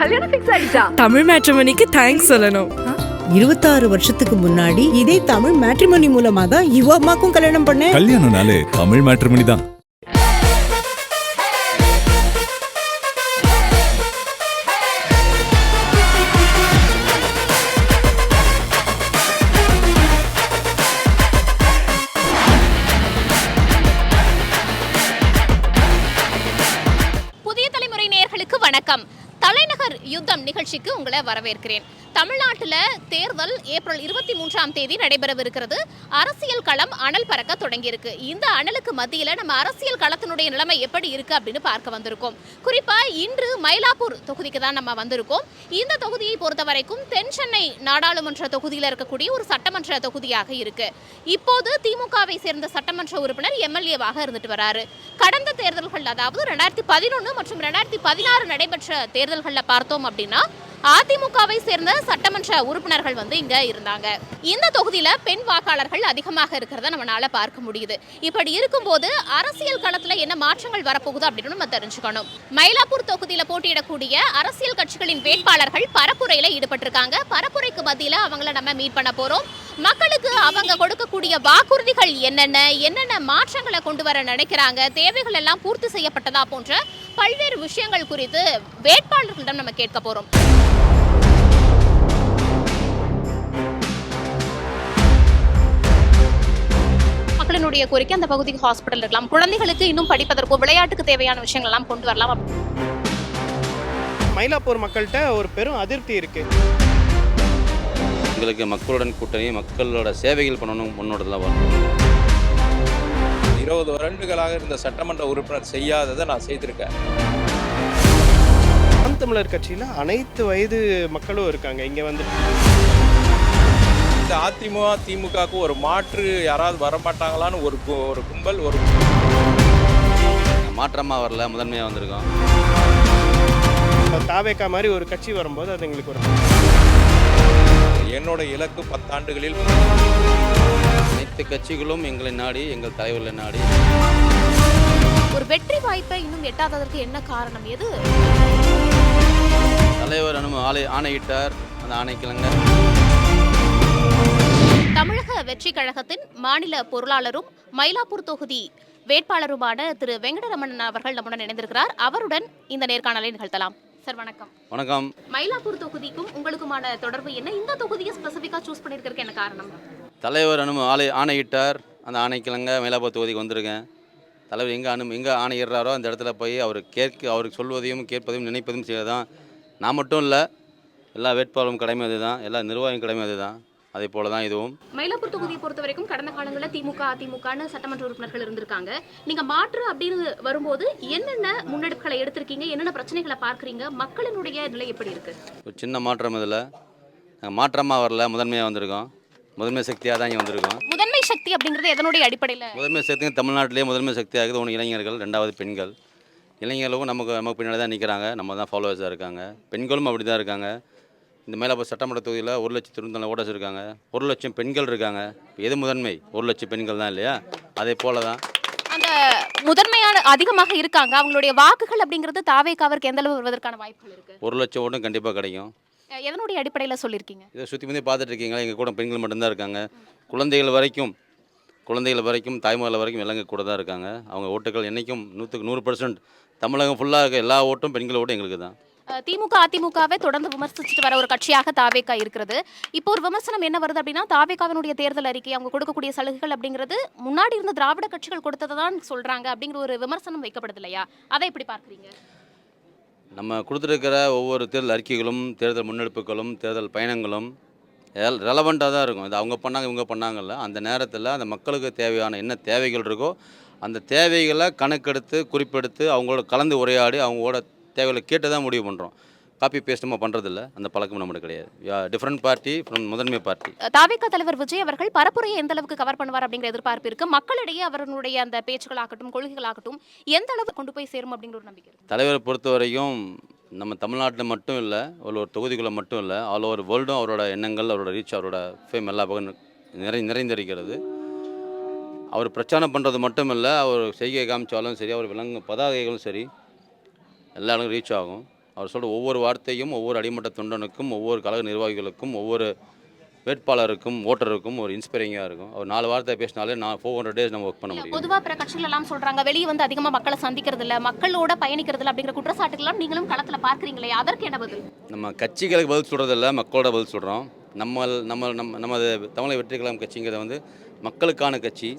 கல்யாணம் ஃபிக்ஸ் ஆயிடுச்சா? தமிழ் மேட்ரிமோனிக்கு தேங்க்ஸ் சொல்லணும். 26 வருஷத்துக்கு முன்னாடி இதே தமிழ் மேட்ரிமோனி மூலமா தான் இவ அம்மாக்கும் கல்யாணம் பண்ணேன். கல்யாணம்னாலே தமிழ் மேட்ரிமோனி தான். புதிய தலைமுறை நேயர்களுக்கு வணக்கம். தலைநகர் யுத்தம் நிகழ்ச்சிக்கு உங்களை வரவேற்கிறேன். தமிழ்நாட்டில் தேர்தல் ஏப்ரல் 23ஆம் தேதி நடைபெறவிருக்கிறது. அரசியல் களம் அனல் பறக்க தொடங்கியிருக்கு. இந்த அனலுக்கு மத்தியில் நம்ம அரசியல் களத்தினுடைய நிலைமை எப்படி இருக்கு அப்படின்னு பார்க்க வந்திருக்கோம். குறிப்பாக இன்று மயிலாப்பூர் தொகுதிக்கு தான் நம்ம வந்திருக்கோம். இந்த தொகுதியை பொறுத்த வரைக்கும் தென் சென்னை நாடாளுமன்ற தொகுதியில் இருக்கக்கூடிய ஒரு சட்டமன்ற தொகுதியாக இருக்கு. இப்போது திமுகவை சேர்ந்த சட்டமன்ற உறுப்பினர் எம்எல்ஏவாக இருந்துட்டு வராரு. கடந்த தேர்தல்கள், அதாவது 2011 மற்றும் 2016 நடைபெற்ற தேர்தல்களில் பார்த்தோம் அப்படின்னா அதிமுகவை சேர்ந்த சட்டமன்ற உறுப்பினர்கள் இங்க இருந்தாங்க. இந்த தொகுதியில பெண் வாக்காளர்கள் அதிகமாக இருக்கிறத நம்மளால பார்க்க முடியுது. இப்படி இருக்கும்போது அரசியல் களத்துல என்ன மாற்றங்கள் வரப்போகுது அப்படின்னு நம்ம தெரிஞ்சுக்கணும். மயிலாப்பூர் தொகுதியில போட்டியிடக்கூடிய அரசியல் கட்சிகளின் வேட்பாளர்கள் பரப்புரையில ஈடுபட்டிருக்காங்க. பரப்புரைக்கு மத்தியில அவங்கள நம்ம மீட் பண்ண போறோம். மக்களுக்கு அவங்க கொடுக்கக்கூடிய வாக்குறுதிகள் என்னென்ன மாற்றங்களை கொண்டு வர நினைக்கிறாங்க, தேவைகள் எல்லாம் பூர்த்தி செய்யப்பட்டதா போன்ற பல்வேறு விஷயங்கள் குறித்து வேட்பாளர்களிடம் நம்ம கேட்க போறோம். மக்களினுடைய கோரிக்கை அந்த பகுதிக்கு ஹாஸ்பிட்டல் இருக்கலாம், குழந்தைகளுக்கு இன்னும் படிப்பதற்கோ விளையாட்டுக்கு தேவையான விஷயங்கள் எல்லாம் கொண்டு வரலாம். மயிலாப்பூர் மக்கள்கிட்ட ஒரு பெரும் அதிருப்தி இருக்கு. எங்களுக்கு மக்களுடன் கூட்டணி, மக்களோட சேவைகள் பண்ணணும் முன்னோட்டத்தில் வரணும். 20 வருடங்களாக இருந்த சட்டமன்ற உறுப்பினர் செய்யாததை நான் செய்திருக்கேன். நாம் தமிழர் கட்சியில் அனைத்து வயது மக்களும் இருக்காங்க. இங்கே வந்து இந்த அதிமுக திமுகவுக்கு ஒரு மாற்று யாராவது வரமாட்டாங்களான்னு ஒரு கும்பல் மாற்றமாக வரல, முதன்மையாக வந்திருக்கோம். தாவேக்கா மாதிரி ஒரு கட்சி வரும்போது அது எங்களுக்கு ஒரு என்னோட இலக்கு 10 ஆண்டுகளில் அனைத்து கட்சிகளும் எங்களை நாடி, எங்கள் தலைவர்களை நாடி. ஒரு வெற்றி வாய்ப்பை இன்னும் எட்டாததற்கு என்ன காரணம்? எது? தலைவர் ஆணையிட்டார், அந்த ஆணைக்கிழங்க. தமிழக வெற்றி கழகத்தின் மாநில பொருளாளரும் மயிலாப்பூர் தொகுதி வேட்பாளருமான திரு வெங்கடரமணன் அவர்கள் நம்முடன் இணைந்திருக்கிறார். அவருடன் இந்த நேர்காணலை நிகழ்த்தலாம். சார் வணக்கம். வணக்கம். மயிலாப்பூர் தொகுதிக்கும் உங்களுக்குமான தொடர்பு என்ன? இந்த தொகுதியை ஸ்பெசிஃபிக்காக சூஸ் பண்ணியிருக்கிறதுக்கு என்ன காரணம்? தலைவர் ஆணையிட்டார், அந்த ஆணைக்கிழங்க மயிலாப்பூர் தொகுதிக்கு வந்திருக்கேன். தலைவர் எங்கே ஆணையிடுறாரோ அந்த இடத்துல போய் அவருக்கு சொல்வதையும் கேட்பதையும் நினைப்பதையும் செய்யதான். நான் மட்டும் இல்லை, எல்லா வேட்பாளரும் கடமை அதுதான், எல்லா நிர்வாகியும் கடமை அதுதான். அதே போல தான் இதுவும். மயிலாப்பூர் தொகுதியை பொறுத்த வரைக்கும் கடந்த காலங்களில் திமுக அதிமுகன்னு சட்டமன்ற உறுப்பினர்கள் இருந்திருக்காங்க. நீங்க மாற்று அப்படின்னு வரும்போது என்னென்ன முன்னெடுப்புகளை எடுத்திருக்கீங்க, என்னென்ன பிரச்சனைகளை பார்க்குறீங்க, மக்களினுடைய நிலை எப்படி இருக்கு? ஒரு சின்ன மாற்றம் இதில் மாற்றமாக வரல, முதன்மையாக வந்திருக்கோம். முதன்மை சக்தியாக தான் இங்கே வந்திருக்கோம். முதன்மை சக்தி அப்படிங்கிறது எதனுடைய அடிப்படையில்? முதன்மை சக்தி தமிழ்நாட்டிலே முதன்மை சக்தியாக இருக்குது. ஒன்று இளைஞர்கள், 2வது பெண்கள். இளைஞர்களும் நமக்கு பின்னாடி தான் நிற்கிறாங்க, நம்ம தான் ஃபாலோவர்ஸாக இருக்காங்க. பெண்களும் அப்படி தான் இருக்காங்க. இந்த மயிலாப்பூர் சட்டமன்ற தொகுதியில் 1,94,000 ஓட்டர்ஸ் இருக்காங்க. 1,00,000 பெண்கள் இருக்காங்க. எது முதன்மை? 1,00,000 பெண்கள் தான் இல்லையா? அதே போல தான் அந்த முதன்மையான அதிகமாக இருக்காங்க. அவங்களுடைய வாக்குகள் அப்படிங்கிறது தாவேக்காவிற்கு எந்த அளவு வருவதற்கான வாய்ப்புகள் இருக்கு? 1,00,000 ஓட்டும் கண்டிப்பாக கிடைக்கும். எதனுடைய அடிப்படையில் சொல்லியிருக்கீங்க? இதை சுற்றி முந்தைய பார்த்துட்டு இருக்கீங்களா? எங்கள் கூட பெண்கள் மட்டும்தான் இருக்காங்க. குழந்தைகள் வரைக்கும் தாய்மார்கள் வரைக்கும் எல்லாம் கூட தான் இருக்காங்க. அவங்க ஓட்டுகள் என்றைக்கும் 100% தமிழகம் ஃபுல்லாக இருக்க எல்லா ஓட்டும் பெண்கள் ஓட்டும் எங்களுக்கு தான். திமுக அதிமுகவை தொடர்ந்து விமர்சிச்சுட்டு வர ஒரு கட்சியாக தாவேக்கா இருக்கிறது. இப்போ ஒரு விமர்சனம் என்ன வருது அப்படின்னா, தாவேக்காவினுடைய தேர்தல் அறிக்கை, அவங்க கொடுக்கக்கூடிய சலுகைகள் அப்படிங்கிறது முன்னாடி இருந்த திராவிட கட்சிகள் கொடுத்ததை தான் சொல்றாங்க அப்படிங்கிற ஒரு விமர்சனம் வைக்கப்படுது இல்லையா? அதை எப்படி பார்க்குறீங்க? நம்ம கொடுத்துருக்கிற ஒவ்வொரு தேர்தல் அறிக்கைகளும், தேர்தல் முன்னெடுப்புகளும், தேர்தல் பயணங்களும் ரெலவெண்ட்டாக தான் இருக்கும். இது அவங்க பண்ணாங்க இவங்க பண்ணாங்கல்ல, அந்த நேரத்தில் அந்த மக்களுக்கு தேவையான என்ன தேவைகள் இருக்கோ அந்த தேவைகளை கணக்கெடுத்து குறிப்பெடுத்து அவங்களோட கலந்து உரையாடி அவங்களோட தேவைகளை கேட்டு தான் முடிவு பண்ணுறோம். காப்பி பேஸ்ட் நம்ம பண்ணுறதில்ல, அந்த பழக்கம் நம்மளுக்கு கிடையாது. டிஃப்ரெண்ட் பார்ட்டி ஃப்ரம் முதன்மை பார்ட்டி. தாவேக்கா தலைவர் விஜய் அவர்கள் பரப்புரையை எந்த அளவுக்கு கவர் பண்ணுவார் அப்படிங்கிற எதிர்பார்ப்பு இருக்குது. மக்களிடையே அவருடைய அந்த பேச்சுக்களாகட்டும் கொள்கைகளாகட்டும் எந்த அளவுக்கு கொண்டு போய் சேரும் அப்படிங்கிற ஒரு நம்பிக்கை இருக்குது. தலைவரை பொறுத்த வரைக்கும் நம்ம தமிழ்நாட்டில் மட்டும் இல்லை, ஒரு தொகுதிக்குள்ளே மட்டும் இல்லை, ஆல் ஓவர் வேர்ல்டும் அவரோட எண்ணங்கள், அவரோட ரீச், அவரோட ஃபேம் எல்லா பக்கம் நிறைந்திருக்கிறது. அவர் பிரச்சாரம் பண்ணுறது மட்டும் இல்லை, அவர் செய்கை காமிச்சாலும் சரி, அவர் விலங்கு பதாகைகளும் சரி, எல்லா இடங்களும் ரீச் ஆகும். அவர் சொல்கிற ஒவ்வொரு வார்த்தையும் ஒவ்வொரு அடிமட்ட தொண்டனுக்கும், ஒவ்வொரு கழக நிர்வாகிகளுக்கும், ஒவ்வொரு வேட்பாளருக்கும், ஓட்டருக்கும் ஒரு இன்ஸ்பைரிங்காக இருக்கும். அவர் 4 வார்த்தை பேசினாலே 400 days நம்ம ஒர்க் பண்ண முடியும். பொதுவாக பிற கட்சிகள் எல்லாம் சொல்றாங்க வெளியே வந்து அதிகமாக மக்களை சந்திக்கிறது இல்லை, மக்களோட பயணிக்கிறது இல்லை அப்படிங்கிற குற்றச்சாட்டுகள்லாம் நீங்களும் களத்தில் பார்க்குறீங்களே, அதற்கு என்ன பதில்? நம்ம கட்சிகளுக்கு பதில் சொல்கிறதில்ல, மக்களோட பதில் சொல்கிறோம். நமது தமிழக வெற்றி கழகம் கட்சிங்கிறத வந்து மக்களுக்கான கட்சி,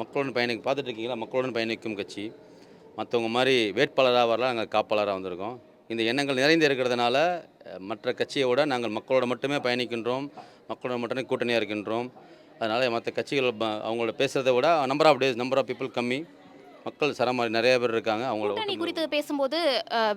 மக்களுடன் பார்த்துட்டு இருக்கீங்களா, மக்களுடன் பயணிக்கும் கட்சி. மற்றவங்க மாதிரி வேட்பாளராக வரலாம், நாங்கள் காப்பாளராக வந்திருக்கோம். இந்த எண்ணங்கள் நிறைந்து இருக்கிறதுனால மற்ற கட்சியை விட நாங்கள் மக்களோட மட்டுமே பயணிக்கின்றோம், மக்களோட மட்டுமே கூட்டணியாக இருக்கின்றோம். அதனால் மற்ற கட்சிகள் அவங்களோட பேசுகிறத விட நம்பர் ஆஃப் பீப்புள் கம்மி, மக்கள் சரமாரி நிறைய பேர் இருக்காங்க. கூட்டணி குறித்து பேசும்போது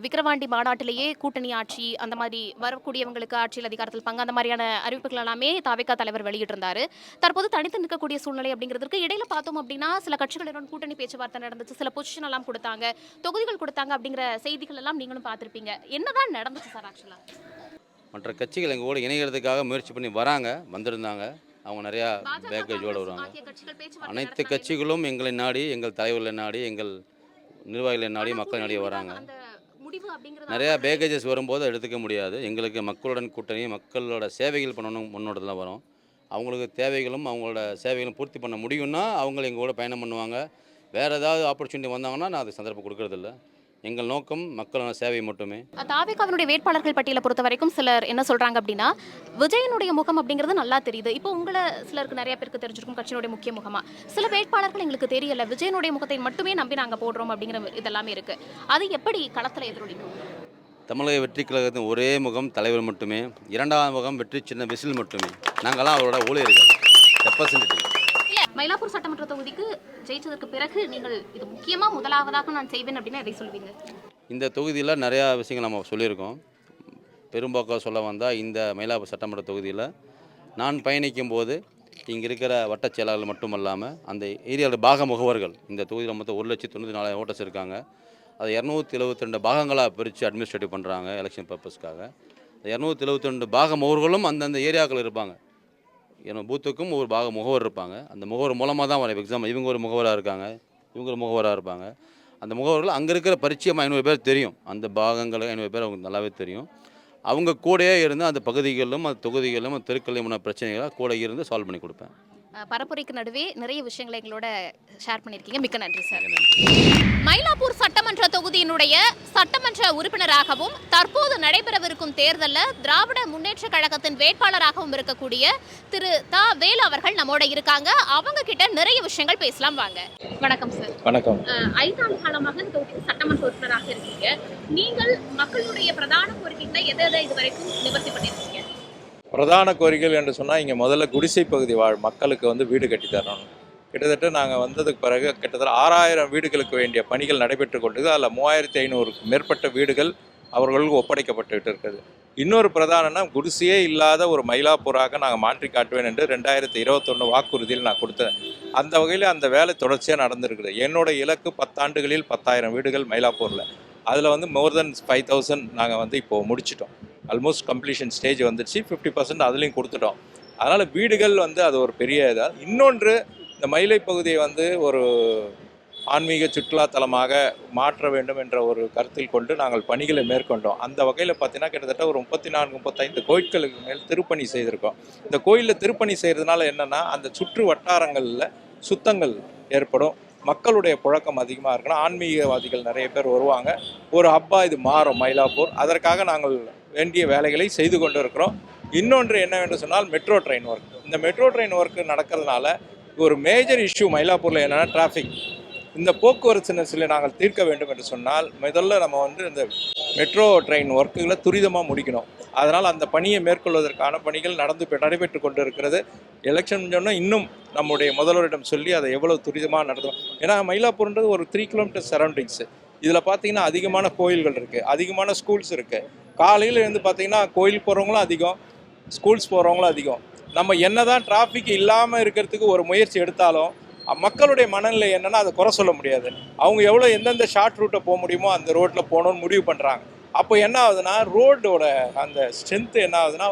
விக்கிரவாண்டி மாநாட்டிலேயே கூட்டணி ஆட்சி அந்த மாதிரி வரக்கூடியவங்களுக்கு ஆட்சியில் அதிகாரத்தில் பங்கு அந்த மாதிரியான அறிவிப்புகள் எல்லாமே தாவேகா தலைவர் வெளியிட்டிருந்தாரு. தற்போது தனித்து நிற்கக்கூடிய சூழ்நிலை அப்படிங்கிறதுக்கு இடையில பார்த்தோம் அப்படின்னா சில கட்சிகளுடன் கூட்டணி பேச்சுவார்த்தை நடந்துச்சு, சில பொசிஷன் எல்லாம் கொடுத்தாங்க, தொகுதிகள் கொடுத்தாங்க அப்படிங்கிற செய்திகள் எல்லாம் நீங்களும் பார்த்துருப்பீங்க. என்னதான் நடந்துச்சு சார்? ஆக்சுவலாக மற்ற கட்சிகள் எங்கள் கூட இணைகிறதுக்காக முயற்சி பண்ணி வந்திருந்தாங்க. அவங்க நிறையா பேக்கேஜோடு வருவாங்க. அனைத்து கட்சிகளும் எங்களை நாடி, எங்கள் தலைவர்களை நாடி, எங்கள் நிர்வாகிகளை நாடி, மக்களை நாடி வராங்க. நிறையா பேக்கேஜஸ் வரும்போது எடுத்துக்க முடியாது. எங்களுக்கு மக்களுடன் கூட்டணி, மக்களோட சேவைகள் பண்ணணும் முன்னோட்டத்தில் தான் வரும். அவங்களுக்கு தேவைகளும் அவங்களோட சேவைகளும் பூர்த்தி பண்ண முடியும்னா அவங்க எங்களோட பயணம் பண்ணுவாங்க. வேறு ஏதாவது ஆப்பர்ச்சுனிட்டி வந்தாங்கன்னா நான் அதுக்கு சந்தர்ப்பம் கொடுக்கறதில்ல. எங்கள் நோக்கம் மக்களான சேவை மட்டுமே. தாவேகாவினுடைய வேட்பாளர்கள் பட்டியலை பொறுத்த வரைக்கும் சிலர் என்ன சொல்றாங்க அப்படின்னா, விஜயனுடைய முகம் அப்படிங்கிறது நல்லா தெரியுது. இப்போ உங்களை சிலருக்கு நிறைய பேருக்கு தெரிஞ்சிருக்கும் கட்சியினுடைய முக்கிய முகமா. சில வேட்பாளர்கள் எங்களுக்கு தெரியல, விஜயனுடைய முகத்தை மட்டுமே நம்பி நாங்கள் போடுறோம் அப்படிங்கிற இதெல்லாமே இருக்கு. அது எப்படி களத்தில் எதிரொலிக்கும்? தமிழக வெற்றி கழகத்தின் ஒரே முகம் தலைவர் மட்டுமே, இரண்டாவது முகம் வெற்றி சின்ன விசில் மட்டுமே. நாங்கள்லாம் அவரோட ஊழியர்கள், ரெப்ரசன்டேட்டிவ். மயிலாப்பூர் சட்டமன்ற தொகுதிக்கு ஜெயிச்சதற்கு பிறகு நீங்கள் இது முக்கியமாக முதலாவதாக நான் செய்வேன் அப்படின்னு எதை சொல்லுவீங்க? இந்த தொகுதியில் நிறையா விஷயங்கள் நம்ம சொல்லியிருக்கோம். பெரும்பாக்காக சொல்ல வந்தால் இந்த மயிலாப்பூர் சட்டமன்ற தொகுதியில் நான் பயணிக்கும் போது இங்கே இருக்கிற வட்டச் செயலாளர்கள் மட்டும் இல்லாமல் அந்த ஏரியாவில் பாக முகவர்கள், இந்த தொகுதியில் மொத்தம் 1,94,000 ஓட்டர்ஸ் இருக்காங்க. அதை 272 பாகங்களாக பிரித்து அட்மினிஸ்ட்ரேட்டிவ் பண்ணுறாங்க எலெக்ஷன் பர்பஸ்க்காக. 272 பாக முகவர்களும் அந்தந்த ஏரியாக்கள் இருப்பாங்க. ஏன்னா பூத்துக்கும் ஒரு பாக முகவர் இருப்பாங்க. அந்த முகவர் மூலமாக தான் வர எக்ஸாம். இவங்க ஒரு முகவராக இருக்காங்க, இவங்க ஒரு முகவராக இருப்பாங்க. அந்த முகவர்கள் அங்கே இருக்கிற பரிச்சயம் 500 பேர் தெரியும். அந்த பாகங்கள் 500 பேர் அவங்க நல்லாவே தெரியும். அவங்க கூடயே இருந்து அந்த பகுதிகளிலும் அந்த தொகுதிகளிலும் அந்த தெருக்களையும் பிரச்சனைகளாக கூட இருந்து சால்வ் பண்ணி கொடுப்பேன். பரப்புரைக்கு நடுவே நிறைய விஷயங்களை எங்களோட ஷேர் பண்ணியிருக்கீங்க. மிக்க நன்றி சார். மயிலாப்பூர் சட்டமன்ற தொகுதியினுடைய சட்டமன்ற உறுப்பினராகவும் தற்போது நடைபெறவிருக்கும் தேர்தலில் திராவிட முன்னேற்ற கழகத்தின் வேட்பாளராகவும் இருக்கக்கூடிய திரு தா வேலு அவர்கள் நம்மோட இருக்காங்க. அவங்க கிட்ட நிறைய விஷயங்கள் பேசலாம் வாங்க. வணக்கம் சார். வணக்கம். 5 ஆண்டு காலமாக இந்த தொகுதிக்கு சட்டமன்ற உறுப்பினராக இருக்கீங்க. நீங்கள் மக்களுடைய பிரதான கோரிக்கைகளை எதை இதுவரைக்கும் நிவர்த்தி பண்ணியிருக்கீங்க? பிரதான கோரிக்கைகள் என்று சொன்னால் இங்கே முதல்ல குடிசை பகுதி வாழ் மக்களுக்கு வந்து வீடு கட்டி தரணும். கிட்டத்தட்ட நாங்கள் வந்ததுக்கு பிறகு கிட்டத்தட்ட 6000 வீடுகளுக்கு வேண்டிய பணிகள் நடைபெற்று கொண்டது. அதில் 3500க்கு மேற்பட்ட வீடுகள் அவர்களுக்கு ஒப்படைக்கப்பட்டு இருக்குது. இன்னொரு பிரதானம்னா குடிசையே இல்லாத ஒரு மயிலாப்பூராக நாங்கள் மாற்றி காட்டுவேன் என்று 2021 வாக்குறுதியில் நான் கொடுத்தேன். அந்த வகையில் அந்த வேலை தொடர்ச்சியாக நடந்திருக்குது. என்னோட இலக்கு 10 ஆண்டுகளில் 10,000 வீடுகள் மயிலாப்பூரில். அதில் வந்து மோர் தென் 5,000 நாங்கள் வந்து இப்போது முடிச்சிட்டோம். ஆல்மோஸ்ட் கம்ப்ளீஷன் ஸ்டேஜ் வந்துடுச்சு. 50% அதுலேயும் கொடுத்துட்டோம். அதனால் வீடுகள் வந்து அது ஒரு பெரிய இதாக. இன்னொன்று, இந்த மயிலை பகுதியை வந்து ஒரு ஆன்மீக சுற்றுலாத்தலமாக மாற்ற வேண்டும் என்ற ஒரு கருத்தில் கொண்டு நாங்கள் பணிகளை மேற்கொண்டோம். அந்த வகையில் பார்த்தீங்கன்னா கிட்டத்தட்ட ஒரு 34-35 கோயில்களுக்கு மேல் திருப்பணி செய்திருக்கோம். இந்த கோயிலில் திருப்பணி செய்கிறதுனால என்னென்னா அந்த சுற்று வட்டாரங்களில் சுத்தங்கள் ஏற்படும், மக்களுடைய புழக்கம் அதிகமாக இருக்கணும், ஆன்மீகவாதிகள் நிறைய பேர் வருவாங்க. ஒரு ஹப்பா இது மாறும் மயிலாப்பூர். அதற்காக நாங்கள் வேண்டிய வேலைகளை செய்து கொண்டு இருக்கிறோம். இன்னொன்று என்னவென்று சொன்னால் மெட்ரோ ட்ரெயின் ஒர்க். இந்த மெட்ரோ ட்ரெயின் ஒர்க்கு நடக்கிறதுனால ஒரு மேஜர் இஷ்யூ மயிலாப்பூரில் என்னென்னா டிராஃபிக். இந்த போக்குவரத்து நெரிசலை நாங்கள் தீர்க்க வேண்டும் என்று சொன்னால் முதல்ல நம்ம வந்து இந்த மெட்ரோ ட்ரெயின் ஒர்க்குகளை துரிதமாக முடிக்கணும். அதனால் அந்த பணியை மேற்கொள்வதற்கான பணிகள் நடைபெற்று கொண்டு இருக்கிறது. எலெக்ஷன் சொன்னால் இன்னும் நம்முடைய முதல்வரிடம் சொல்லி அதை எவ்வளோ துரிதமாக நடத்தும். ஏன்னா மயிலாப்பூர்ன்றது ஒரு 3 கிலோமீட்டர் சரௌண்டிங்ஸு. இதில் பார்த்தீங்கன்னா அதிகமான கோயில்கள் இருக்குது, அதிகமான ஸ்கூல்ஸ் இருக்குது. காலையில் இருந்து பார்த்தீங்கன்னா கோயில் போகிறவங்களும் அதிகம், ஸ்கூல்ஸ் போகிறவங்களும் அதிகம். நம்ம என்ன தான் டிராஃபிக் இல்லாமல் இருக்கிறதுக்கு ஒரு முயற்சி எடுத்தாலும் மக்களுடைய மனநிலை என்னென்னா அதை குறை சொல்ல முடியாது. அவங்க எவ்வளோ எந்தெந்த ஷார்ட் ரூட்டை போக முடியுமோ அந்த ரோட்டில் போகணுன்னு முடிவு பண்ணுறாங்க. அப்போ என்ன ஆகுதுன்னா ரோடோட அந்த ஸ்ட்ரென்த்து என்ன ஆகுதுன்னா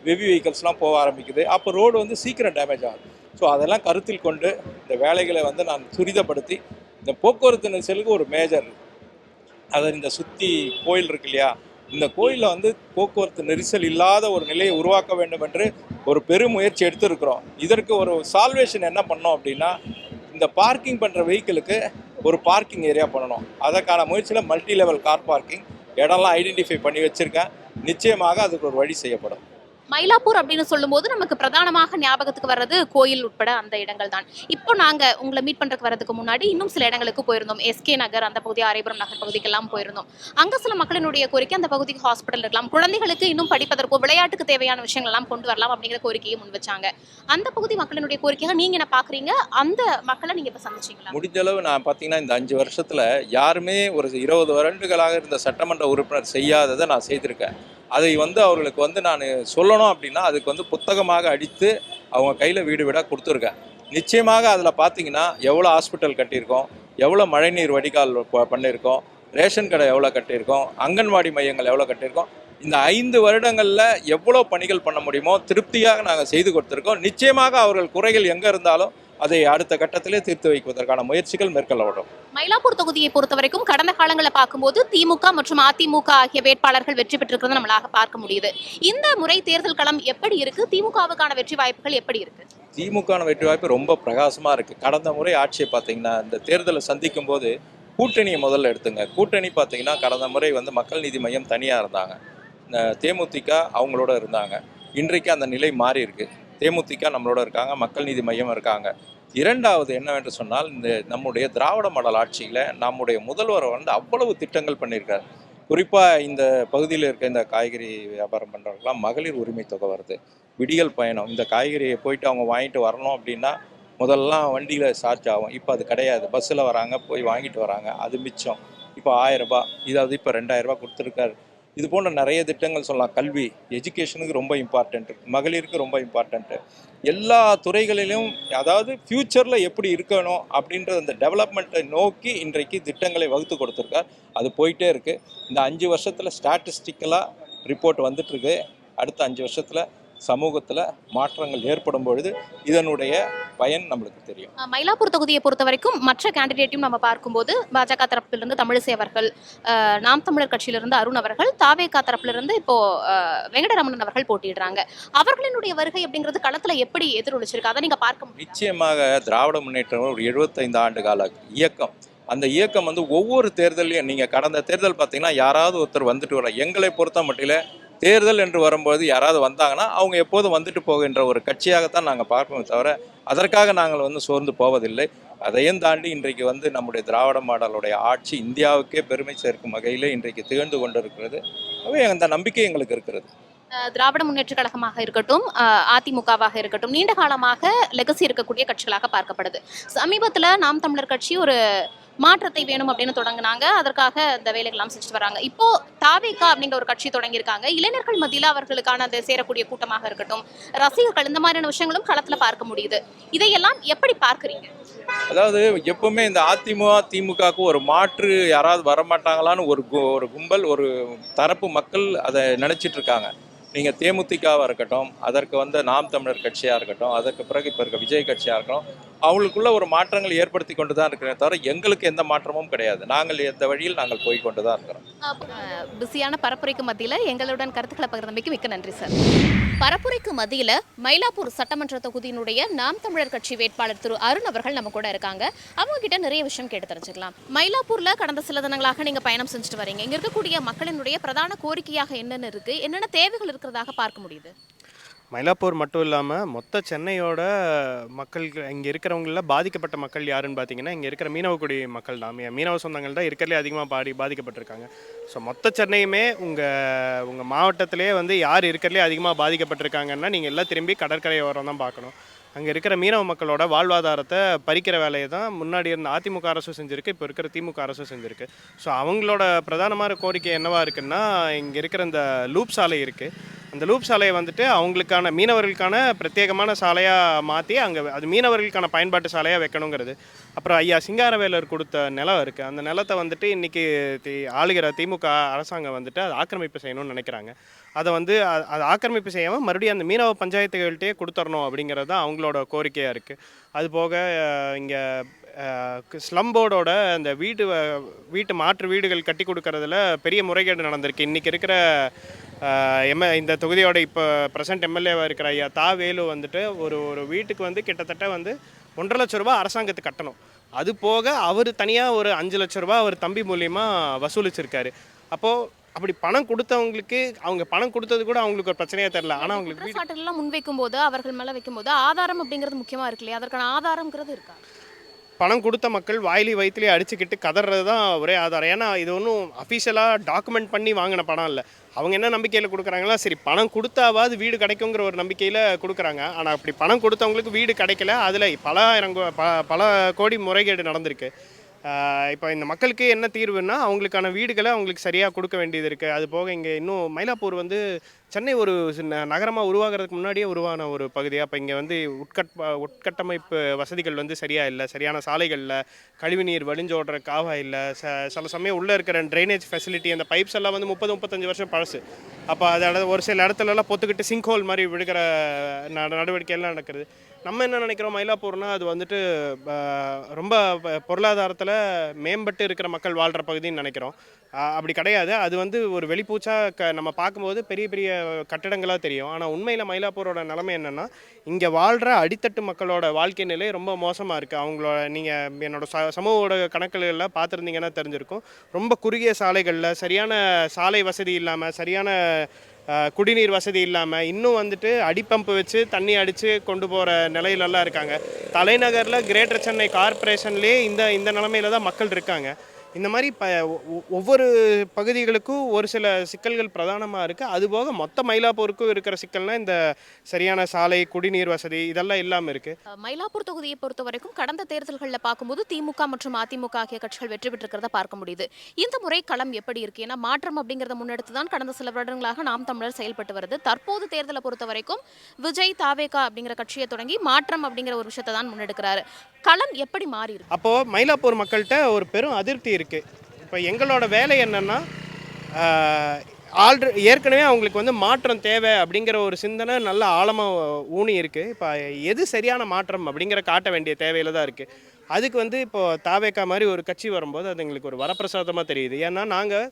ஹெவி வெஹிக்கல்ஸ்லாம் போக ஆரம்பிக்குது. அப்போ ரோடு வந்து சீக்கிரம் டேமேஜ் ஆகுது. ஸோ அதெல்லாம் கருத்தில் கொண்டு இந்த வேலைகளை வந்து நான் துரிதப்படுத்தி இந்த போக்குவரத்து நெரிசலுக்கு ஒரு மேஜர் அதை இந்த சுற்றி கோயில் இருக்கு இல்லையா, இந்த கோயிலில் வந்து போக்குவரத்து நெரிசல் இல்லாத ஒரு நிலையை உருவாக்க வேண்டும் என்று ஒரு பெரும் முயற்சி எடுத்திருக்கிறோம். இதற்கு ஒரு சால்வேஷன் என்ன பண்ணோம் அப்படின்னா, இந்த பார்க்கிங் பண்ணுற வெஹிக்கிளுக்கு ஒரு பார்க்கிங் ஏரியா பண்ணணும். அதற்கான முயற்சியில் மல்டி லெவல் கார் பார்க்கிங் இடம்லாம் ஐடென்டிஃபை பண்ணி வச்சுருக்கேன். நிச்சயமாக அதுக்கு ஒரு வழி செய்யப்படும். மயிலாப்பூர் அப்படின்னு சொல்லும்போது நமக்கு பிரதானமாக ஞாபகத்துக்கு வர்றது கோயில் உட்பட அந்த இடங்கள் தான். இப்போ நாங்க உங்களை மீட் பண்றதுக்கு வரதுக்கு முன்னாடி இன்னும் சில இடங்களுக்கு போயிருந்தோம். எஸ்கே நகர் அந்த பகுதி, ஆரைபுரம் நகர் பகுதிக்கெல்லாம் போயிருந்தோம். அங்க சில மக்களினுடைய கோரிக்கை அந்த பகுதிக்கு ஹாஸ்பிட்டல் இருக்கலாம், குழந்தைகளுக்கு இன்னும் படிப்பதற்கோ விளையாட்டுக்கு தேவையான விஷயங்கள் எல்லாம் கொண்டு வரலாம் அப்படிங்கிற கோரிக்கையை முன் வச்சாங்க. அந்த பகுதி மக்களினுடைய கோரிக்கையாக நீங்க என்ன பாக்குறீங்க? அந்த மக்களை நீங்க இப்ப சந்திச்சீங்களா? முடிஞ்ச அளவு நான் பார்த்தீங்கன்னா இந்த 5 வருஷத்தில் யாருமே ஒரு 20 வருடங்களாக இருந்த சட்டமன்ற உறுப்பினர் செய்யாததை நான் செய்திருக்கேன். அதை வந்து அவர்களுக்கு வந்து நான் சொல்லணும் அப்படின்னா அதுக்கு வந்து புத்தகமாக அடித்து அவங்க கையில் வீடு வீடாக கொடுத்துருக்கேன். நிச்சயமாக அதில் பார்த்தீங்கன்னா எவ்வளோ ஹாஸ்பிட்டல் கட்டியிருக்கோம், எவ்வளோ மழைநீர் வடிகால் பண்ணியிருக்கோம், ரேஷன் கடை எவ்வளோ கட்டியிருக்கோம், அங்கன்வாடி மையங்கள் எவ்வளோ கட்டியிருக்கோம். இந்த 5 வருடங்களில் எவ்வளோ பணிகள் பண்ண முடியுமோ திருப்தியாக நாங்கள் செய்து கொடுத்துருக்கோம். நிச்சயமாக அவர்கள் குறைகள் எங்கே இருந்தாலும் அதை அடுத்த கட்டத்திலே தீர்த்து வைப்பதற்கான முயற்சிகள் மேற்கொள்ளப்படும். மயிலாப்பூர் தொகுதியை பொறுத்த வரைக்கும் கடந்த காலங்களை பார்க்கும்போது திமுக மற்றும் அதிமுக ஆகிய வேட்பாளர்கள் வெற்றி பெற்றிருக்கிறத நம்மளாக பார்க்க முடியுது. இந்த முறை தேர்தல் களம் எப்படி இருக்கு? திமுகவுக்கான வெற்றி வாய்ப்புகள் எப்படி இருக்கு? திமுக வெற்றி வாய்ப்பு ரொம்ப பிரகாசமாக இருக்குது. கடந்த முறை ஆட்சியை பார்த்தீங்கன்னா இந்த தேர்தலை சந்திக்கும் போது கூட்டணியை முதல்ல எடுத்துங்க. கூட்டணி பார்த்தீங்கன்னா கடந்த முறை வந்து மக்கள் நீதி மையம் தனியாக இருந்தாங்க, தேமுதிக அவங்களோட இருந்தாங்க. இன்றைக்கு அந்த நிலை மாறி இருக்கு. தேமுதிக நம்மளோட இருக்காங்க, மக்கள் நீதி மையம் இருக்காங்க. இரண்டாவது என்னவென்று சொன்னால், இந்த நம்முடைய திராவிட மாடல் ஆட்சியில் நம்முடைய முதல்வர் வந்து அவ்வளவு திட்டங்கள் பண்ணியிருக்காரு. குறிப்பாக இந்த பகுதியில் இருக்க இந்த காய்கறி வியாபாரம் பண்ணுறவங்களாம் மகளிர் உரிமை தொகை வருது, விடியல் பயணம். இந்த காய்கறியை போயிட்டு அவங்க வாங்கிட்டு வரணும் அப்படின்னா முதல்லாம் வண்டியில் சார்ஜ் ஆகும். இப்போ அது கிடையாது, பஸ்ஸில் வராங்க, போய் வாங்கிட்டு வராங்க, அது மிச்சம். இப்போ 1000 ரூபாய், இதாவது இப்போ 2000 ரூபாய் கொடுத்துருக்காரு. இது போன்ற நிறைய திட்டங்கள் சொல்லலாம். கல்வி, எஜுகேஷனுக்கு ரொம்ப இம்பார்ட்டண்ட்டு, மகளிருக்கு ரொம்ப இம்பார்ட்டண்ட்டு. எல்லா துறைகளிலும் அதாவது ஃப்யூச்சரில் எப்படி இருக்கணும் அப்படின்ற அந்த டெவலப்மெண்ட்டை நோக்கி இன்றைக்கு திட்டங்களை வகுத்து கொடுத்துருக்கார். அது போயிட்டே இருக்குது. இந்த 5 வருஷத்தில் ஸ்டாட்டிஸ்டிக்கலாக ரிப்போர்ட் வந்துட்டுருக்கு. அடுத்த 5 வருஷத்தில் சமூகத்தில் மாற்றங்கள் ஏற்படும் பொழுது இதனுடைய பயன் நம்மளுக்கு தெரியும். மயிலாப்பூர் தொகுதியை பொறுத்த வரைக்கும் மற்ற கேண்டிடேட்டையும் நம்ம பார்க்கும்போது பாஜக தரப்பிலிருந்து தமிழிசை அவர்கள், நாம் தமிழர் கட்சியிலிருந்து அருண் அவர்கள், தாவேகா தரப்பிலிருந்து இப்போ வெங்கடரமணன் அவர்கள் போட்டியிடுறாங்க. அவர்களினுடைய வருகை அப்படிங்கிறது களத்தில் எப்படி எதிரொலிச்சிருக்கு அதை நீங்க பார்க்க முடியும்? நிச்சயமாக திராவிட முன்னேற்றம் ஒரு 75 ஆண்டு கால இயக்கம். அந்த இயக்கம் வந்து ஒவ்வொரு தேர்தலையும் நீங்கள் கடந்த தேர்தல் பார்த்தீங்கன்னா யாராவது ஒருத்தர் வந்துட்டு வர, எங்களை பொறுத்த மட்டில் தேர்தல் என்று வரும்போது யாராவது வந்தாங்கன்னா அவங்க எப்போதும் வந்துட்டு போகின்ற ஒரு கட்சியாகத்தான் நாங்கள் பார்ப்போமே தவிர அதற்காக நாங்கள் வந்து சோர்ந்து போவதில்லை. அதையும் தாண்டி இன்றைக்கு வந்து நம்முடைய திராவிட மாடலுடைய ஆட்சி இந்தியாவுக்கே பெருமை சேர்க்கும் வகையில் இன்றைக்கு திகழ்ந்து கொண்டு இருக்கிறது. அந்த நம்பிக்கை எங்களுக்கு இருக்கிறது. திராவிட முன்னேற்ற கழகமாக இருக்கட்டும், அதிமுகவாக இருக்கட்டும், நீண்ட காலமாக லெகசி இருக்கக்கூடிய கட்சிகளாக பார்க்கப்படுது. சமீபத்தில் நாம் தமிழர் கட்சி ஒரு மாற்றத்தை வேணும் அப்படின்னு தொடங்கினாங்க. அதற்காக இந்த வேலைகள்லாம் செஞ்சுட்டு வராங்க. இப்போ தாவேகா அப்படிங்கிற ஒரு கட்சி தொடங்கியிருக்காங்க. இளைஞர்கள் மத்தியில் அவர்களுக்கான அந்த சேரக்கூடிய கூட்டமாக இருக்கட்டும், ரசிகர்கள், இந்த மாதிரியான விஷயங்களும் களத்தில் பார்க்க முடியுது. இதையெல்லாம் எப்படி பார்க்குறீங்க? அதாவது எப்பவுமே இந்த அதிமுக திமுகவுக்கு ஒரு மாற்று யாராவது வரமாட்டாங்களான்னு ஒரு கும்பல், ஒரு தரப்பு மக்கள் அதை நினச்சிட்டு இருக்காங்க. நீங்கள் தேமுதிகவாக இருக்கட்டும், அதற்கு வந்து நாம் தமிழர் கட்சியாக இருக்கட்டும், அதற்கு பிறகு இப்போ இருக்க விஜய் கட்சியாக இருக்கட்டும், அவங்களுக்குள்ள ஒரு மாற்றங்கள் ஏற்படுத்தி கொண்டு தான் இருக்கிறேன் தவிர எங்களுக்கு எந்த மாற்றமும் கிடையாது. நாங்கள் எந்த வழியில் நாங்கள் போய் கொண்டு தான் இருக்கிறோம். பிஸியான பரப்புரைக்கு மத்தியில் எங்களுடன் கருத்துக்களை பகிர்ந்தமைக்கு மிக்க நன்றி சார். பரப்புரைக்கு மத்தியில் மயிலாப்பூர் சட்டமன்ற தொகுதியினுடைய நாம் தமிழர் கட்சி வேட்பாளர் திரு அருண் அவர்கள் நம்ம கூட இருக்காங்க. அவங்க கிட்ட நிறைய விஷயம் கேட்டு தெரிஞ்சுக்கலாம். மயிலாப்பூர்ல கடந்த சில தினங்களாக நீங்க பயணம் செஞ்சுட்டு வரீங்க. இங்க இருக்கக்கூடிய மக்களினுடைய பிரதான கோரிக்கையாக என்னென்ன இருக்கு, என்னென்ன தேவைகள் இருக்கிறதாக பார்க்க முடியுது? மயிலாப்பூர் மட்டும் இல்லாமல் மொத்த சென்னையோட மக்கள், இங்கே இருக்கிறவங்களில் பாதிக்கப்பட்ட மக்கள் யாருன்னு பார்த்தீங்கன்னா இங்கே இருக்கிற மீனவக்குடி மக்கள் தான். மீனவ சொந்தங்கள் தான் இருக்கிறதுலே அதிகமாக பாதிக்கப்பட்டிருக்காங்க. ஸோ மொத்த சென்னையுமே உங்கள் மாவட்டத்திலே வந்து யார் இருக்கிறதுலே அதிகமாக பாதிக்கப்பட்டிருக்காங்கன்னா நீங்கள் எல்லாம் திரும்பி கடற்கரை ஓரம் தான் பார்க்கணும். அங்கே இருக்கிற மீனவ மக்களோட வாழ்வாதாரத்தை பறிக்கிற வேலையை தான் முன்னாடி இருந்த அதிமுக அரசு செஞ்சுருக்கு, இப்போ இருக்கிற திமுக அரசு செஞ்சுருக்கு. ஸோ அவங்களோட பிரதானமான கோரிக்கை என்னவா இருக்குன்னா, இங்கே இருக்கிற இந்த லூப் சாலை இருக்குது, அந்த லூப் சாலையை வந்துட்டு அவங்களுக்கான மீனவர்களுக்கான பிரத்யேகமான சாலையாக மாற்றி அங்கே அது மீனவர்களுக்கான பயன்பாட்டு சாலையாக வைக்கணுங்கிறது. அப்புறம் ஐயா சிங்காரவேலர் கொடுத்த நிலம் இருக்குது, அந்த நிலத்தை வந்துட்டு இன்றைக்கி ஆளுகிற திமுக அரசாங்கம் வந்துட்டு அதை ஆக்கிரமிப்பு செய்யணும்னு நினைக்கிறாங்க. அதை வந்து அதை ஆக்கிரமிப்பு செய்யாமல் மறுபடியும் அந்த மீனவ பஞ்சாயத்துகள்கிட்டே கொடுத்துடணும் அப்படிங்கிறது தான் அவங்களோட கோரிக்கையாக இருக்குது. அதுபோக இங்கே ஸ்லம் போர்டோட அந்த வீட்டு மாற்று வீடுகள் கட்டி கொடுக்கறதுல பெரிய முறைகேடு நடந்திருக்கு. இன்றைக்கி இருக்கிற இந்த தொகுதியோட இப்போ ப்ரெசன்ட் எம்எல்ஏவாக இருக்கிற ஐயா வேலு வந்துட்டு ஒரு வீட்டுக்கு வந்து கிட்டத்தட்ட வந்து 1.5 லட்ச ரூபா அரசாங்கத்துக்கு கட்டணும். அது போக அவர் தனியாக ஒரு 5 லட்ச ரூபா அவர் தம்பி மூலியமாக வசூலிச்சிருக்காரு. அப்போது அப்படி பணம் கொடுத்தவங்களுக்கு அவங்க பணம் கொடுத்தது கூட அவங்களுக்கு ஒரு பிரச்சனையாக தெரியல. ஆனால் அவங்களுக்கு குற்றச்சாட்டுகள்லாம் முன்வைக்கும் போது அவர்கள் மேலே வைக்கும்போது ஆதாரம் அப்படிங்கிறது முக்கியமாக இருக்கு இல்லையா? அதற்கான ஆதாரம்ங்கிறது இருக்கா? பணம் கொடுத்த மக்கள் வாயிலி வயிற்றுலேயே அடிச்சுக்கிட்டு கதறது தான் ஒரே ஆதாரம். ஏன்னா இது ஒன்றும் அஃபீஷியலாக டாக்குமெண்ட் பண்ணி வாங்கின பணம் இல்லை. அவங்க என்ன நம்பிக்கையில் கொடுக்குறாங்களா, சரி பணம் கொடுத்தாவது வீடு கிடைக்குங்கிற ஒரு நம்பிக்கையில் கொடுக்குறாங்க. ஆனால் அப்படி பணம் கொடுத்தவங்களுக்கு வீடு கிடைக்கல. அதில் பல கோடி முறைகேடு நடந்திருக்கு. இப்போ இந்த மக்களுக்கு என்ன தீர்வுன்னா அவங்களுக்கான வீடுகளை அவங்களுக்கு சரியாக கொடுக்க வேண்டியது இருக்குது. அது போக இங்கே இன்னும் மயிலாப்பூர் வந்து சென்னை ஒரு நகரமாக உருவாகிறதுக்கு முன்னாடியே உருவான ஒரு பகுதியாக. இப்போ இங்கே வந்து உட்கட்டமைப்பு வசதிகள் வந்து சரியாக இல்லை. சரியான சாலைகளில் கழிவுநீர் வழிஞ்சோடுற காவா இல்லை. சில சமயம் உள்ளே இருக்கிற ட்ரைனேஜ் ஃபெசிலிட்டி அந்த பைப்ஸ் எல்லாம் வந்து 30-35 வருஷம் பழசு. அப்போ அதோட ஒரு சில இடத்துலலாம் பொத்துக்கிட்டு சிங்க் ஹோல் மாதிரி விழுகிற நடவடிக்கையெல்லாம் நடக்குது. நம்ம என்ன நினைக்கிறோம், மயிலாப்பூர்னா அது வந்துட்டு ரொம்ப பொருளாதாரத்தில் மேம்பட்டு இருக்கிற மக்கள் வாழ்கிற பகுதின்னு நினைக்கிறோம். அப்படி கிடையாது. அது வந்து ஒரு வெளிப்பூச்சா நம்ம பார்க்கும்போது பெரிய பெரிய கட்டடங்களாக தெரியும். ஆனால் உண்மையில் மயிலாப்பூரோட நிலைமை என்னென்னா, இங்கே வாழ்கிற அடித்தட்டு மக்களோட வாழ்க்கை நிலை ரொம்ப மோசமாக இருக்குது. அவங்களோட நீங்கள் என்னோட சமூக ஊடக கணக்குகளில் பார்த்துருந்தீங்கன்னா தெரிஞ்சிருக்கும். ரொம்ப குறுகிய சாலைகளில் சரியான சாலை வசதி இல்லாமல், சரியான குடிநீர் வசதி இல்லாமல், இன்னும் வந்துட்டு அடிப்பம்பு வச்சு தண்ணி அடித்து கொண்டு போகிற நிலையிலெல்லாம் இருக்காங்க. தலைநகரில் கிரேட்டர் சென்னை கார்ப்பரேஷன்லேயே இந்த நிலைமையில தான் மக்கள் இருக்காங்க. இந்த மாதிரி ஒவ்வொரு பகுதிகளுக்கும் ஒரு சில சிக்கல்கள் பிரதானமாக இருக்குது. அதுபோக மொத்த மயிலாப்பூருக்கும் இருக்கிற சிக்கல்னால் இந்த சரியான சாலை, குடிநீர் வசதி இதெல்லாம் இல்லாமல் இருக்குது. மயிலாப்பூர் தொகுதியை பொறுத்த வரைக்கும் கடந்த தேர்தல்களில் பார்க்கும்போது திமுக மற்றும் அதிமுக ஆகிய கட்சிகள் வெற்றி பெற்றிருக்கிறத பார்க்க முடியுது. இந்த முறை களம் எப்படி இருக்குது? ஏன்னா மாற்றம் அப்படிங்கிறத முன்னெடுத்து தான் கடந்த சில வருடங்களாக நாம் தமிழர் செயல்பட்டு வருது. தற்போது தேர்தலை பொறுத்த வரைக்கும் விஜய் தாவேகா அப்படிங்கிற கட்சியை தொடங்கி மாற்றம் அப்படிங்கிற ஒரு விஷயத்தை தான் முன்னெடுக்கிறாரு. களம் எப்படி மாறி இருக்கு? அப்போது மயிலாப்பூர் மக்கள்கிட்ட ஒரு பெரும் அதிருப்தி இருக்குது. இப்போ எங்களோட வேலை என்னென்னா, ஏற்கனவே அவங்களுக்கு வந்து மாற்றம் தேவை அப்படிங்கிற ஒரு சிந்தனை நல்ல ஆழமாக ஊனி இருக்குது. இப்போ எது சரியான மாற்றம் அப்படிங்கிற காட்ட வேண்டிய தேவையில் தான் இருக்குது. அதுக்கு வந்து இப்போது தாவேக்கா மாதிரி ஒரு கட்சி வரும்போது அது எங்களுக்கு ஒரு வரப்பிரசாதமாக தெரியுது. ஏன்னா நாங்கள்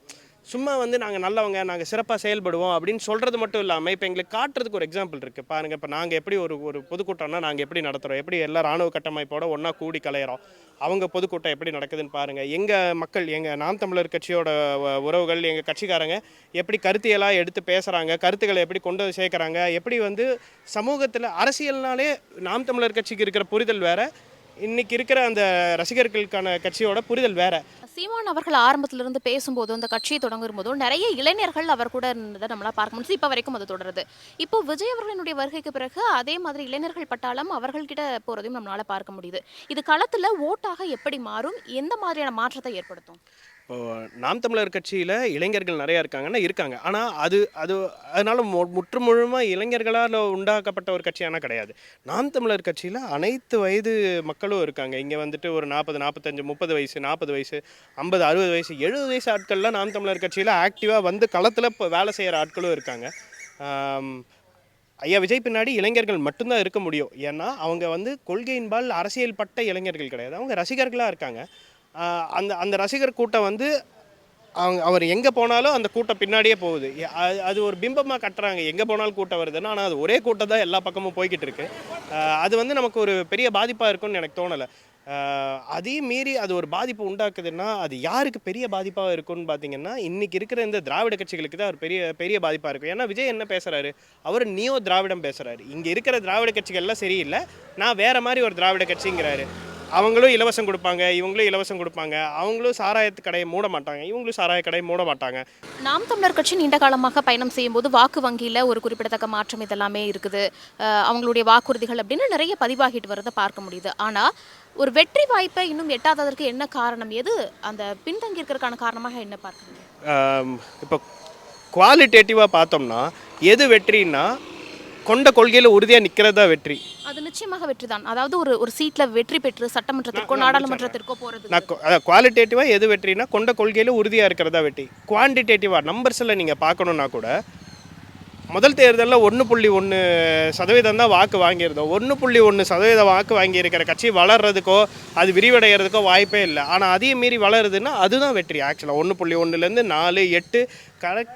சும்மா வந்து நாங்கள் நல்லவங்க, நாங்கள் சிறப்பாக செயல்படுவோம் அப்படின்னு சொல்கிறது மட்டும் இல்லாமல் இப்போ எங்களுக்கு காட்டுறதுக்கு ஒரு எக்ஸாம்பிள் இருக்குது. பாருங்கள், இப்போ நாங்கள் எப்படி ஒரு பொதுக்கூட்டம்னா நாங்கள் எப்படி நடத்துகிறோம், எப்படி எல்லா இராணுவ கட்டமைப்போட ஒன்றா கூடி கலையிறோம், அவங்க பொதுக்கூட்டம் எப்படி நடக்குதுன்னு பாருங்கள். எங்கள் மக்கள், எங்கள் நாம் தமிழர் கட்சியோட உறவுகள், எங்கள் கட்சிக்காரங்க எப்படி கருத்தியலாக எடுத்து பேசுகிறாங்க, கருத்துக்களை எப்படி கொண்டு சேர்க்குறாங்க, எப்படி வந்து சமூகத்தில் அரசியல்னாலே நாம் தமிழர் கட்சிக்கு இருக்கிற புரிதல் வேறு, இன்னைக்கு இருக்கிற அந்த ரசிகர்களுக்கான கட்சியோட புரிதல் வேற. சீமான் அவர்கள் ஆரம்பத்திலிருந்து பேசும்போது அந்த கட்சியை தொடங்கும் போதும் நிறைய இளைஞர்கள் அவர் கூட இருந்ததை நம்மளால் பார்க்க முடிஞ்சு. இப்போ வரைக்கும் அது தொடருது. இப்போ விஜய் அவர்களினுடைய வருகைக்கு பிறகு அதே மாதிரி இளைஞர்கள் பட்டாளம் அவர்கள்கிட்ட போகிறதையும் நம்மளால் பார்க்க முடியுது. இது களத்தில் ஓட்டாக எப்படி மாறும், எந்த மாதிரியான மாற்றத்தை ஏற்படுத்தும்? இப்போது நாம் தமிழர் கட்சியில் இளைஞர்கள் நிறையா இருக்காங்க. ஆனால் அதனால் முற்றுமுழுமாக இளைஞர்களால் உண்டாக்கப்பட்ட ஒரு கட்சியான கிடையாது. நாம் தமிழர் கட்சியில் அனைத்து வயது மக்களும் இருக்காங்க. இங்கே வந்துட்டு ஒரு 40, 45, 30 வயசு, 40 வயசு, 50, 60 வயசு, 70 வயசு ஆட்கள்லாம் நாம் தமிழர் கட்சியில் ஆக்டிவாக வந்து களத்தில் இப்போ வேலை செய்கிற ஆட்களும் இருக்காங்க. ஐயா விஜய் பின்னாடி இளைஞர்கள் மட்டும்தான் இருக்க முடியும். ஏன்னா அவங்க வந்து கொள்கையின்பால் அரசியல் பட்ட இளைஞர்கள் கிடையாது, அவங்க ரசிகர்களாக இருக்காங்க. அந்த ரசிகர் கூட்டம் வந்து அவர் எங்கே போனாலும் அந்த கூட்டம் பின்னாடியே போகுது. அது ஒரு பிம்பமாக கட்டுறாங்க, எங்கே போனாலும் கூட்டம் வருதுன்னா. ஆனால் அது ஒரே கூட்டம் தான் எல்லா பக்கமும் போய்கிட்டு இருக்கு. அது வந்து நமக்கு ஒரு பெரிய பாதிப்பாக இருக்கும்னு எனக்கு தோணலை. அதையும் மீறி அது ஒரு பாதிப்பு உண்டாக்குதுன்னா அது யாருக்கு பெரிய பாதிப்பாக இருக்குன்னு பார்த்தீங்கன்னா, இன்றைக்கி இருக்கிற இந்த திராவிட கட்சிகளுக்கு தான் ஒரு பெரிய பாதிப்பாக இருக்கும். ஏன்னா விஜய் என்ன பேசுகிறாரு, அவர் நியோ திராவிடம் பேசுகிறாரு. இங்கே இருக்கிற திராவிட கட்சிகள்லாம் சரியில்லை, நான் வேறு மாதிரி ஒரு திராவிட கட்சிங்கிறாரு. அவங்களும் இலவசம் கொடுப்பாங்க, இவங்களும் இலவசம் கொடுப்பாங்க, அவங்களும் சாராயத்து கடையை மூட மாட்டாங்க, இவங்களும் சாராய கடையை மூட மாட்டாங்க. நாம் தமிழர் கட்சி நீண்ட காலமாக பயணம் செய்யும்போது வாக்கு வங்கியில் ஒரு குறிப்பிடத்தக்க மாற்றம் இதெல்லாமே இருக்குது. அவங்களுடைய வாக்குறுதிகள் அப்படின்னு நிறைய பதிவாகிட்டு வரதை பார்க்க முடியுது. ஆனால் ஒரு வெற்றி வாய்ப்பை இன்னும் எட்டாததற்கு என்ன காரணம், எது அந்த பின்தங்கி இருக்கிறதுக்கான காரணமாக என்ன பார்க்குறீங்க? இப்போ குவாலிட்டேட்டிவாக பார்த்தோம்னா எது வெற்றின்னா, கொண்ட கொள்கையில் உறுதியாக நிற்கிறது தான் வெற்றி. அது நிச்சயமாக வெற்றி தான். அதாவது ஒரு சீட்டில் வெற்றி பெற்று சட்டமன்றத்திற்கோ நாடாளுமன்றத்திற்கோ போகிறது. நான் குவாலிட்டேட்டிவாக எது வெற்றினா கொண்ட கொள்கையில் உறுதியாக இருக்கிறதா வெற்றி. குவான்டிடேட்டிவாக நம்பர்ஸில் நீங்கள் பார்க்கணுன்னா கூட முதல் தேர்தலில் 1.1% தான் வாக்கு வாங்கியிருந்தோம். 1.1% வாக்கு வாங்கியிருக்கிற கட்சி வளர்றதுக்கோ அது விரிவடைகிறதுக்கோ வாய்ப்பே இல்லை. ஆனால் அதையும் மீறி வளருதுன்னா அதுதான் வெற்றி. ஆக்சுவலாக 1.1லேருந்து 4, 8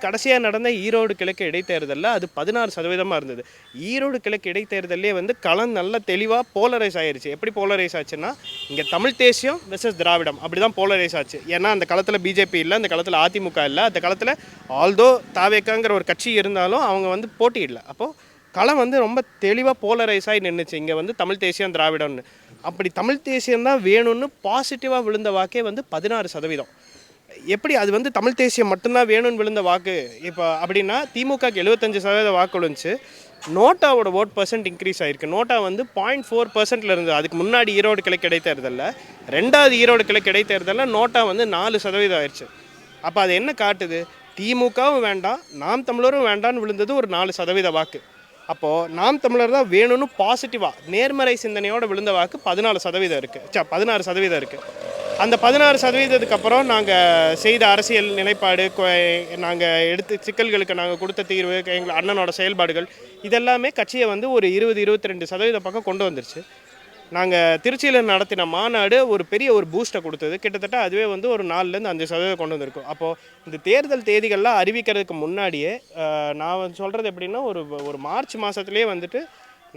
கடைசியாக நடந்த ஈரோடு கிழக்கு இடைத்தேர்தலில் அது 16% இருந்தது. ஈரோடு கிழக்கு இடைத்தேர்தலே வந்து களம் நல்லா தெளிவாக போலரைஸ் ஆயிடுச்சு. எப்படி போலரைஸ் ஆச்சுன்னா, இங்கே தமிழ் தேசியம் வெர்சஸ் திராவிடம் அப்படி தான் போலரைஸ் ஆச்சு. ஏன்னா அந்த களத்தில் பிஜேபி இல்லை, அந்த களத்தில் அதிமுக இல்லை, அந்த களத்தில் ஆல்தோ தாவேக்காங்கிற ஒரு கட்சி இருந்தாலும் அவங்க வந்து போட்டி இல்லை. அப்போது களம் வந்து ரொம்ப தெளிவாக போலரைஸ் ஆகி நின்றுச்சு. இங்கே வந்து தமிழ் தேசியம் திராவிடம்னு. அப்படி தமிழ் தேசியம் தான் வேணும்னு பாசிட்டிவாக விழுந்த வாக்கே வந்து 16%. எப்படி அது வந்து தமிழ் தேசியம் மட்டும்தான் வேணும்னு விழுந்த வாக்கு இப்போ அப்படின்னா திமுகக்கு 75% வாக்கு விழுந்துச்சு. நோட்டாவோட ஓட் பர்சன்ட் இன்க்ரீஸ் ஆகிருக்கு. நோட்டா வந்து 0.4% இருந்தது அதுக்கு முன்னாடி ஈரோடு கிழக்கு இடைத்தேர்தலில். 2வது ஈரோடு கிழக்கு இடைத்தேர்தலில் நோட்டா வந்து 4% ஆயிடுச்சு. அப்போ அது என்ன காட்டுது? திமுகவும் வேண்டாம், நாம் தமிழரும் வேண்டான்னு விழுந்தது ஒரு 4% வாக்கு. அப்போது நாம் தமிழர் தான் வேணும்னு பாசிட்டிவாக நேர்மறை சிந்தனையோடு விழுந்த வாக்கு 14% இருக்குது. 16% இருக்குது. அந்த 16%க்கு அப்புறம் நாங்கள் செய்த அரசியல் நிலைப்பாடு, நாங்கள் எடுத்து சிக்கல்களுக்கு நாங்கள் கொடுத்த தீர்வு, எங்கள் அண்ணனோட செயல்பாடுகள் இதெல்லாமே கட்சியை வந்து ஒரு 20-22% பக்கம் கொண்டு வந்துருச்சு. நாங்கள் திருச்சியில் நடத்தின மாநாடு ஒரு பெரிய ஒரு பூஸ்ட்டை கொடுத்தது. கிட்டத்தட்ட அதுவே வந்து ஒரு 4-5% கொண்டு வந்திருக்கும். அப்போது இந்த தேர்தல் தேதிகள்லாம் அறிவிக்கிறதுக்கு முன்னாடியே நான் சொல்கிறது எப்படின்னா, ஒரு மார்ச் மாதத்துலேயே வந்துட்டு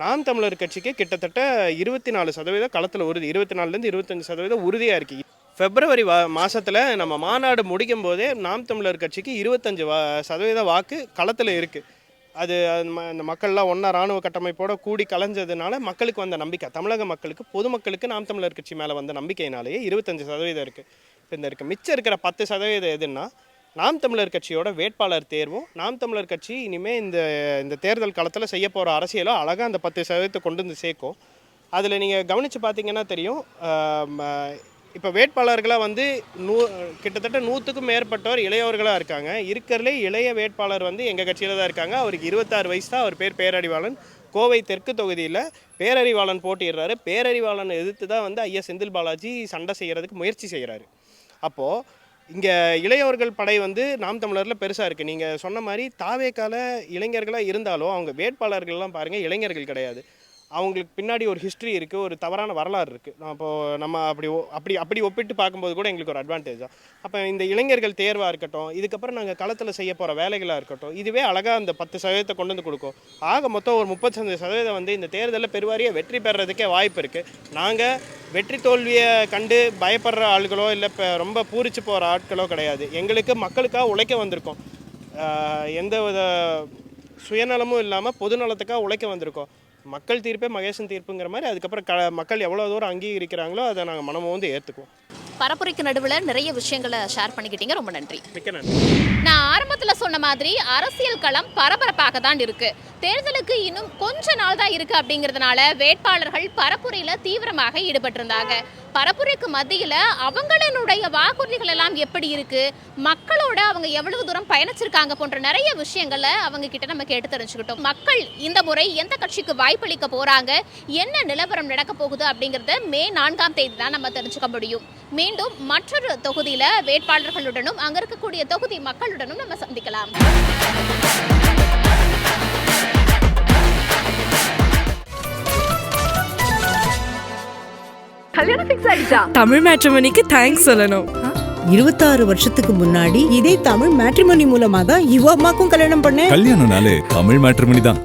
நாம் தமிழர் கட்சிக்கு கிட்டத்தட்ட 24% களத்தில் உறுதி, 24லேருந்து 25% உறுதியாக இருக்குது. பிப்ரவரி மாதத்தில் நம்ம மாநாடு முடிக்கும் போதே நாம் தமிழர் கட்சிக்கு 25% வாக்கு களத்தில் இருக்குது. அது அந்த மக்கள்லாம் ஒன்றா இராணுவ கட்டமைப்போடு கூடி கலைஞ்சதுனால மக்களுக்கு வந்த நம்பிக்கை, தமிழக மக்களுக்கு, பொதுமக்களுக்கு நாம் தமிழர் கட்சி மேலே வந்த நம்பிக்கையினாலேயே 25% இருக்குது. இப்போ இந்த மிச்சம் இருக்கிற 10% எதுன்னா, நாம் தமிழர் கட்சியோட வேட்பாளர் தேர்வும், நாம் தமிழர் கட்சி இனிமேல் இந்த தேர்தல் காலத்தில் செய்ய போகிற அரசியலோ அழகாக அந்த 10% கொண்டு வந்து சேர்க்கும். அதில் நீங்கள் கவனித்து பார்த்தீங்கன்னா தெரியும், இப்போ வேட்பாளர்களாக வந்து கிட்டத்தட்ட 100க்கும் மேற்பட்டவர் இளையவர்களாக இருக்காங்க. இருக்கிறதுலே இளைய வேட்பாளர் வந்து எங்கள் கட்சியில் தான் இருக்காங்க. அவருக்கு 26 வயசு தான். அவர் பேர் பேரறிவாளன். கோவை தெற்கு தொகுதியில் பேரறிவாளன் போட்டிடுறாரு. பேரறிவாளனை எதிர்த்து தான் வந்து ஐயா செந்தில் பாலாஜி சண்டை செய்கிறதுக்கு முயற்சி செய்கிறாரு. அப்போது இங்கே இளையவர்கள் படை வந்து நாம் தமிழரில் பெருசாக இருக்குது. நீங்கள் சொன்ன மாதிரி தாவேக்கால இளைஞர்களாக இருந்தாலும் அவங்க வேட்பாளர்கள்லாம் பாருங்கள், இளைஞர்கள் கிடையாது. அவங்களுக்கு பின்னாடி ஒரு ஹிஸ்ட்ரி இருக்குது, ஒரு தவறான வரலாறு இருக்குது. அப்போது நம்ம அப்படி ஒப்பிட்டு பார்க்கும்போது கூட எங்களுக்கு ஒரு அட்வான்டேஜ் தான். அப்போ இந்த இளைஞர்கள் தேர்வாக இருக்கட்டும், இதுக்கப்புறம் நாங்கள் களத்தில் செய்ய போகிற வேலைகளாக இருக்கட்டும், இதுவே அழகாக அந்த 10% கொண்டு வந்து கொடுக்கும். ஆக மொத்தம் ஒரு 35% வந்து இந்த தேர்தலில் பெருவாரியாக வெற்றி பெறுறதுக்கே வாய்ப்பு இருக்குது. நாங்கள் வெற்றி தோல்வியை கண்டு பயப்படுற ஆட்களோ இல்லை இப்போ ரொம்ப பூரிச்சு போகிற ஆட்களோ கிடையாது. எங்களுக்கு மக்களுக்காக உழைக்க வந்திருக்கோம். எந்த வித சுயநலமும் இல்லாமல் பொதுநலத்துக்காக உழைக்க வந்திருக்கோம். மக்கள் தீர்ப்பே மகேசன் தீர்ப்புங்கிற மாதிரி அதுக்கப்புறம் மக்கள் எவ்வளோ தூரம் அங்கீகரிக்கிறாங்களோ அதை நாங்கள் மனமும் வந்து ஏற்றுக்குவோம். பரப்புரைக்கு நடுவில் நிறைய விஷயங்களை ஷேர் பண்ணிக்கிட்டீங்க, ரொம்ப நன்றி. மிக்க நன்றி. நான் ஆரம்பத்தில் சொன்ன மாதிரி அரசியல் களம் பரபரப்பாக தான் இருக்கு. தேர்தலுக்கு இன்னும் கொஞ்ச நாள் தான் இருக்கு. அப்படிங்கிறதுனால வேட்பாளர்கள் பரப்புரையில தீவிரமாக ஈடுபட்டிருந்தாங்க. பரப்புரைக்கு மத்தியில் அவங்களுடைய வாக்குறுதிகள் எல்லாம் எப்படி இருக்கு, மக்களோட அவங்க எவ்வளவு தூரம் பயணிச்சிருக்காங்க போன்ற நிறைய விஷயங்களை அவங்க கிட்ட நம்ம கேட்டு தெரிஞ்சுக்கிட்டோம். மக்கள் இந்த முறை எந்த கட்சிக்கு வாய்ப்பளிக்க போறாங்க, என்ன நிலவரம் நடக்க போகுது அப்படிங்கிறத மே 4ஆம் தேதி தான் நம்ம தெரிஞ்சுக்க முடியும். மீண்டும் மற்றொரு தொகுதியில வேட்பாளர்களுடனும் அங்க இருக்கக்கூடிய தொகுதி மக்களுடனும் நம்ம சந்திக்கலாம். தமிழ் மேட்ரிமோனிக்கு தேங்க்ஸ் சொல்லணும். 26 வருஷத்துக்கு முன்னாடி இதே தமிழ் மேட்ரிமோனி மூலமா தான் இவ அம்மாக்கும் கல்யாணம் பண்ணேன். கல்யாணம்னாலே தமிழ் மேட்ரிமோனி தான்.